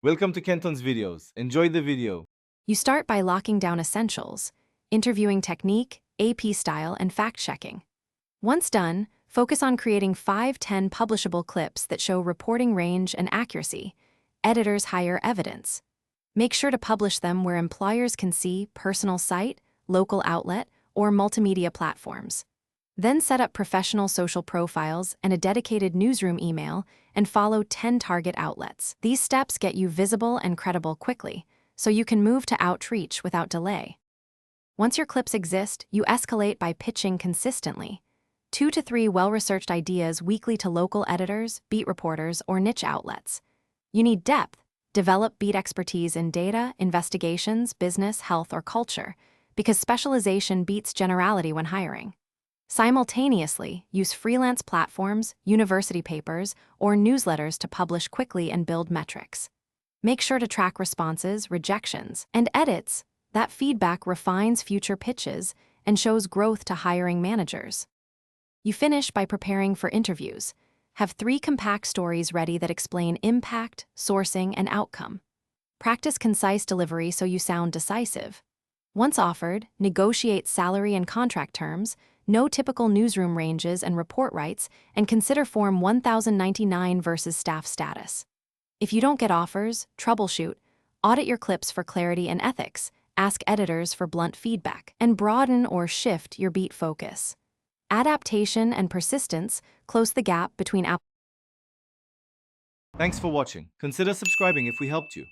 Welcome to Kenton's videos. Enjoy the video. You start by locking down essentials, interviewing technique, AP style, and fact-checking. Once done, focus on creating 5-10 publishable clips that show reporting range and accuracy. Editors hire evidence. Make sure to publish them where employers can see: personal site, local outlet, or multimedia platforms. Then set up professional social profiles and a dedicated newsroom email and follow 10 target outlets. These steps get you visible and credible quickly, so you can move to outreach without delay. Once your clips exist, you escalate by pitching consistently. 2 to 3 well-researched ideas weekly to local editors, beat reporters, or niche outlets. You need depth. Develop beat expertise in data, investigations, business, health, or culture, because specialization beats generality when hiring. Simultaneously, use freelance platforms, university papers, or newsletters to publish quickly and build metrics. Make sure to track responses, rejections, and edits. That feedback refines future pitches and shows growth to hiring managers. You finish by preparing for interviews. Have 3 compact stories ready that explain impact, sourcing, and outcome. Practice concise delivery so you sound decisive. Once offered, negotiate salary and contract terms, know typical newsroom ranges and report rights, and consider Form 1099 versus staff status. If you don't get offers, troubleshoot, audit your clips for clarity and ethics, ask editors for blunt feedback, and broaden or shift your beat focus. Adaptation and persistence close the gap between Thanks for watching. Consider subscribing if we helped you.